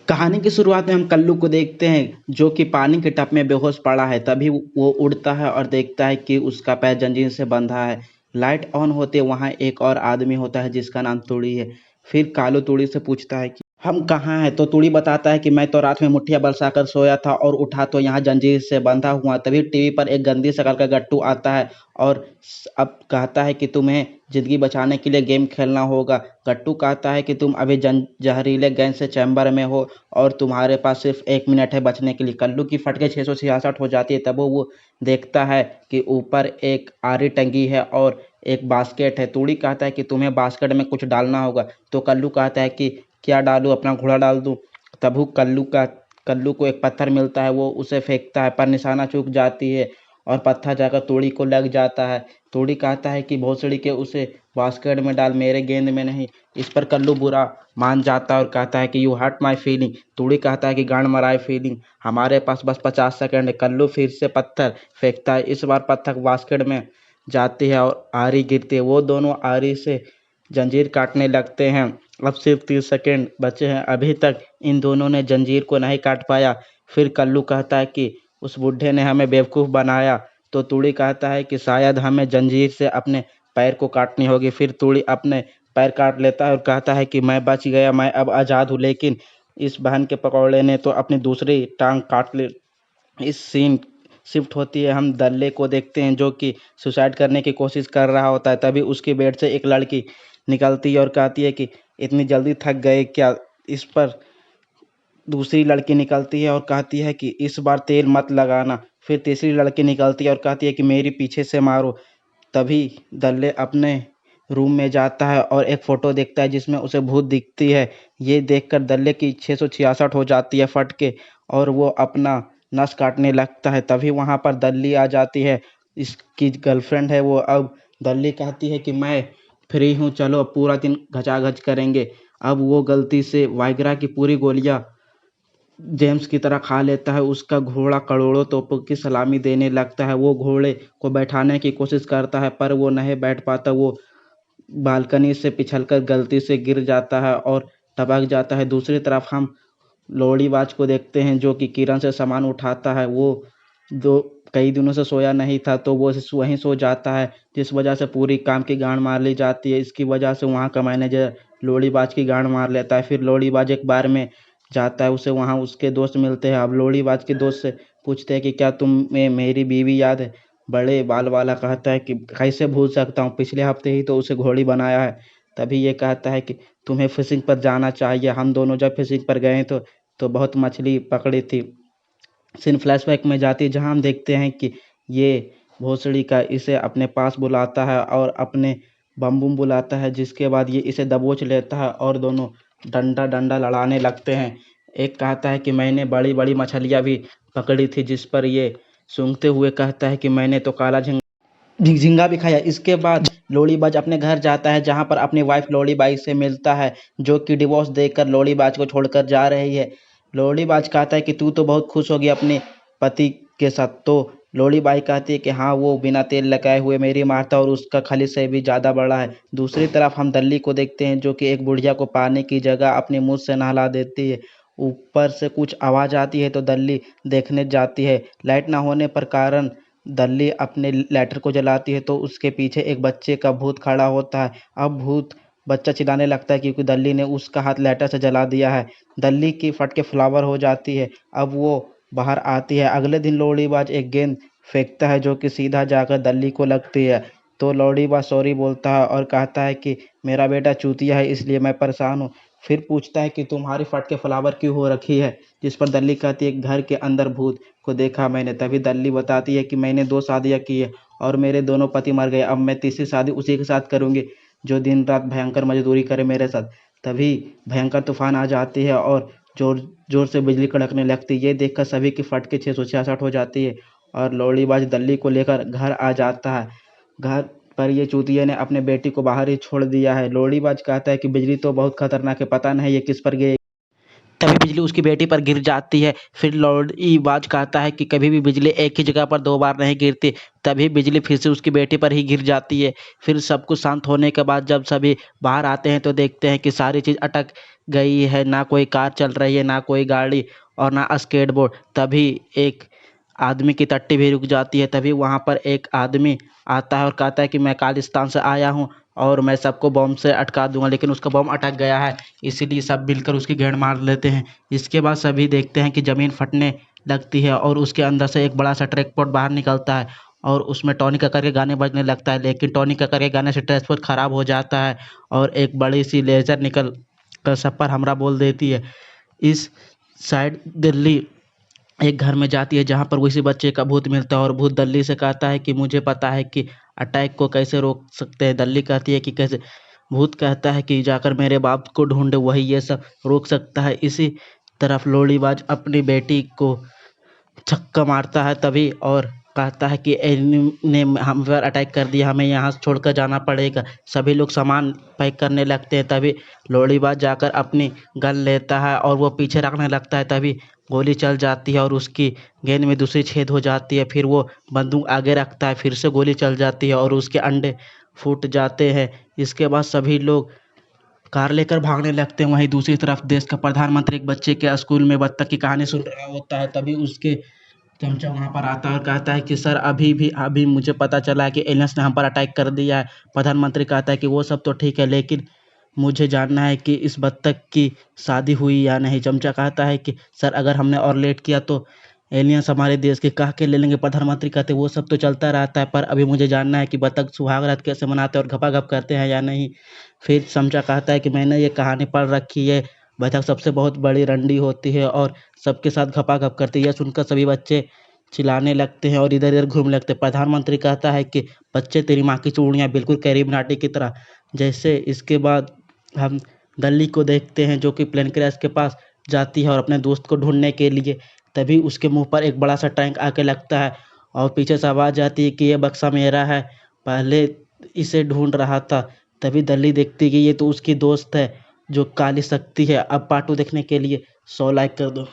कहानी की शुरुआत में हम कल्लू को देखते हैं जो कि पानी के टब में बेहोश पड़ा है। तभी वो उड़ता है और देखता है कि उसका पैर जंजीर से बंधा है। लाइट ऑन होते वहां एक और आदमी होता है जिसका नाम तुड़ी है। फिर कालू तुड़ी से पूछता है कि हम कहाँ हैं, तो तुड़ी बताता है कि मैं तो रात में मुठ्ठियां बरसाकर सोया था और उठा तो यहाँ जंजीर से बंधा हुआ। तभी टीवी पर एक गंदी शक्ल का गट्टू आता है और अब कहता है कि तुम्हें जिंदगी बचाने के लिए गेम खेलना होगा। गट्टू कहता है कि तुम अभी जहरीले गैस से चैम्बर में हो और तुम्हारे पास सिर्फ 1 मिनट है बचने के लिए। कल्लू की फटके 666 हो जाती है। तब वो देखता है कि ऊपर एक आरी टंगी है और एक बास्केट है। तूड़ी कहता है कि तुम्हें बास्केट में कुछ डालना होगा। तो कल्लू कहता है कि क्या डालूं, अपना घोड़ा डाल दूं। तब कल्लू को एक पत्थर मिलता है। वो उसे फेंकता है पर निशाना चूक जाती है और पत्थर जाकर तूड़ी को लग जाता है। तूड़ी कहता है कि भोसड़ी के उसे बास्केट में डाल, मेरे गेंद में नहीं। इस पर कल्लू बुरा मान जाता है और कहता है कि यू हर्ट माई फीलिंग। तूड़ी कहता है कि गांड मराए फीलिंग, हमारे पास बस 50 सेकंड है। कल्लू फिर से पत्थर फेंकता है। इस बार पत्थर बास्केट में जाती है और आरी गिरती है। वो दोनों आरी से जंजीर काटने लगते हैं। अब सिर्फ 30 सेकंड बचे हैं। अभी तक इन दोनों ने जंजीर को नहीं काट पाया। फिर कल्लू कहता है कि उस बुढ़े ने हमें बेवकूफ़ बनाया। तो तूड़ी कहता है कि शायद हमें जंजीर से अपने पैर को काटनी होगी। फिर तूड़ी अपने पैर काट लेता है और कहता है कि मैं बच गया, मैं अब आज़ाद हूँ। लेकिन इस बहन के पकौड़े ने तो अपनी दूसरी टांग काट ली। इस सीन शिफ्ट होती है, हम दल्ले को देखते हैं जो कि सुसाइड करने की कोशिश कर रहा होता है। तभी उसके बेड से एक लड़की निकलती है और कहती है कि इतनी जल्दी थक गए क्या। इस पर दूसरी लड़की निकलती है और कहती है कि इस बार तेल मत लगाना। फिर तीसरी लड़की निकलती है और कहती है कि मेरी पीछे से मारो। तभी दल्ले अपने रूम में जाता है और एक फोटो देखता है जिसमें उसे भूत दिखती है। ये देखकर दल्ले की 666 हो जाती है फट के और वो अपना नस काटने लगता है। तभी वहां पर दल्ली आ जाती है, इसकी गर्लफ्रेंड है वो। अब दल्ली कहती है कि मैं फ्री हूँ, चलो अब पूरा दिन घचाघच करेंगे। अब वो गलती से वाइग्रा की पूरी गोलियां जेम्स की तरह खा लेता है। उसका घोड़ा करोड़ों तोपों की सलामी देने लगता है। वो घोड़े को बैठाने की कोशिश करता है पर वो नहीं बैठ पाता। वो बालकनी से पिछलकर गलती से गिर जाता है और टपक जाता है। दूसरी तरफ हम लोहड़ीबाज को देखते हैं जो कि किरण से सामान उठाता है। वो दो कई दिनों से सोया नहीं था तो वो वहीं सो जाता है, जिस वजह से पूरी काम की गांड मार ली जाती है। इसकी वजह से वहाँ का मैनेजर लोहड़ीबाज की गांड मार लेता है। फिर लोहड़ीबाज एक बार में जाता है, उसे वहाँ उसके दोस्त मिलते हैं। अब लोहड़ीबाज के दोस्त से पूछते हैं कि क्या तुम्हें मेरी बीवी याद है। बड़े बाल वाला कहता है कि कैसे भूल सकता हूँ, पिछले हफ्ते ही तो उसे घोड़ी बनाया है। तभी ये कहता है कि तुम्हें फिशिंग पर जाना चाहिए, हम दोनों जब फिशिंग पर गए तो बहुत मछली पकड़ी थी। सीन फ्लैशबैक में जाती है जहाँ हम देखते हैं कि ये भोसड़ी का इसे अपने पास बुलाता है और अपने बम बुम बुलाता है, जिसके बाद ये इसे दबोच लेता है और दोनों डंडा डंडा लड़ाने लगते हैं। एक कहता है कि मैंने बड़ी बड़ी मछलियाँ भी पकड़ी थी, जिस पर ये सूंघते हुए कहता है कि मैंने तो काला झींगा भी खाया। इसके बाद लोहड़ीबाज अपने घर जाता है जहाँ पर अपनी वाइफ लोहड़ीबाई से मिलता है जो कि डिवोर्स देकर लोहड़ीबाज को छोड़कर जा रही है। लोहड़ीबाज कहता है कि तू तो बहुत खुश होगी अपने पति के साथ। तो लोहड़ीबाई कहती है कि हाँ, वो बिना तेल लगाए हुए मेरी मारता और उसका खली से भी ज़्यादा बड़ा है। दूसरी तरफ हम दल्ली को देखते हैं जो कि एक बुढ़िया को पानी की जगह अपने मुंह से नहला देती है। ऊपर से कुछ आवाज़ आती है तो दल्ली देखने जाती है। लाइट ना होने पर कारण दल्ली अपने लाइटर को जलाती है तो उसके पीछे एक बच्चे का भूत खड़ा होता है। अब भूत बच्चा चिल्लाने लगता है क्योंकि दल्ली ने उसका हाथ लाइटर से जला दिया है। दल्ली की फट के फ्लावर हो जाती है। अब वो बाहर आती है। अगले दिन लोहड़ीबाज एक गेंद फेंकता है जो कि सीधा जाकर दल्ली को लगती है। तो लोहड़ीबाज सॉरी बोलता है और कहता है कि मेरा बेटा चूतिया है इसलिए मैं परेशान हूँ। फिर पूछता है कि तुम्हारी फट के फ्लावर क्यों हो रखी है, जिस पर दल्ली कहती है घर के अंदर भूत को देखा मैंने। तभी दल्ली बताती है कि मैंने 2 शादियाँ की है और मेरे दोनों पति मर गए। अब मैं तीसरी शादी उसी के साथ करूंगी जो दिन रात भयंकर मजदूरी करे मेरे साथ। तभी भयंकर तूफान आ जाती है और जोर जोर से बिजली कड़कने लगती है। ये देखकर सभी की फटके 666 हो जाती है और लोहड़ीबाज दल्ली को लेकर घर आ जाता है। घर पर ये चूतिया ने अपने बेटी को बाहर ही छोड़ दिया है। लोहड़ीबाज कहता है कि बिजली तो बहुत खतरनाक है, पता नहीं ये किस पर गिरेगी। तभी बिजली उसकी बेटी पर गिर जाती है। फिर लौड़ीबाज कहता है कि कभी भी बिजली एक ही जगह पर 2 बार नहीं गिरती। तभी बिजली फिर से उसकी बेटी पर ही गिर जाती है। फिर सब कुछ शांत होने के बाद जब सभी बाहर आते हैं तो देखते हैं कि सारी चीज़ अटक गई है, ना कोई कार चल रही है, ना कोई गाड़ी और ना स्केटबोर्ड। तभी एक आदमी की टट्टी भी रुक जाती है। तभी वहाँ पर एक आदमी आता है और कहता है कि मैं खालिस्तान से आया हूँ और मैं सबको बम से अटका दूंगा, लेकिन उसका बम अटक गया है, इसीलिए सब मिलकर उसकी गेड़ मार लेते हैं। इसके बाद सभी देखते हैं कि ज़मीन फटने लगती है और उसके अंदर से एक बड़ा सा ट्रैकपॉट बाहर निकलता है और उसमें टॉनी कक्कर के गाने बजने लगता है, लेकिन टॉनी कक्कर के गाने से ट्रैकपॉट ख़राब हो जाता है और एक बड़ी सी लेज़र निकल कर सब पर हमला बोल देती है। इस साइड दिल्ली एक घर में जाती है जहाँ पर किसी बच्चे का भूत मिलता है और भूत दल्ली से कहता है कि मुझे पता है कि अटैक को कैसे रोक सकते हैं। दल्ली कहती है कि कैसे। भूत कहता है कि जाकर मेरे बाप को ढूंढे, वही ये सब रोक सकता है। इसी तरफ लोड़ीबाज अपनी बेटी को छक्का मारता है तभी और कहता है कि एनिमी ने हम पर अटैक कर दिया, हमें यहाँ से छोड़कर जाना पड़ेगा। सभी लोग सामान पैक करने लगते हैं। तभी लोड़ीबाज जाकर अपनी गन लेता है और वो पीछे रखने लगता है। तभी गोली चल जाती है और उसकी गेंद में दूसरी छेद हो जाती है। फिर वो बंदूक आगे रखता है, फिर से गोली चल जाती है और उसके अंडे फूट जाते हैं। इसके बाद सभी लोग कार लेकर भागने लगते हैं। वहीं दूसरी तरफ देश का प्रधानमंत्री एक बच्चे के स्कूल में बत्तख की कहानी सुन रहा होता है। तभी उसके चमचा वहाँ पर आता है और कहता है कि सर अभी मुझे पता चला है कि एलियंस ने हम पर अटैक कर दिया है। प्रधानमंत्री कहता है कि वो सब तो ठीक है, लेकिन मुझे जानना है कि इस बत्तख की शादी हुई या नहीं। चमचा कहता है कि सर अगर हमने और लेट किया तो एलियंस हमारे देश के कह के ले लेंगे। प्रधानमंत्री कहते हैं वो सब तो चलता रहता है, पर अभी मुझे जानना है कि बत्तख सुहाग रात कैसे मनाते हैं और घपाघप करते हैं या नहीं। फिर चमचा कहता है कि मैंने ये कहानी पढ़ रखी है, बत्तख सबसे बहुत बड़ी रंडी होती है और सबके साथ घपाघप करती है। यह सुनकर सभी बच्चे चिल्लाने लगते हैं और इधर इधर घूमने लगते हैं। प्रधानमंत्री कहता है कि बच्चे तेरी माँ की चूड़ियाँ बिल्कुल कैरी मनाटी की तरह जैसे। इसके बाद हम दल्ली को देखते हैं जो कि प्लेन क्रैश के पास जाती है और अपने दोस्त को ढूंढने के लिए। तभी उसके मुंह पर एक बड़ा सा टैंक आके लगता है और पीछे से आवाज़ आती है कि ये बक्सा मेरा है, पहले इसे ढूंढ रहा था। तभी दल्ली देखती है कि ये तो उसकी दोस्त है जो काली शक्ति है। अब पार्ट 2 देखने के लिए 100 लाइक कर दो।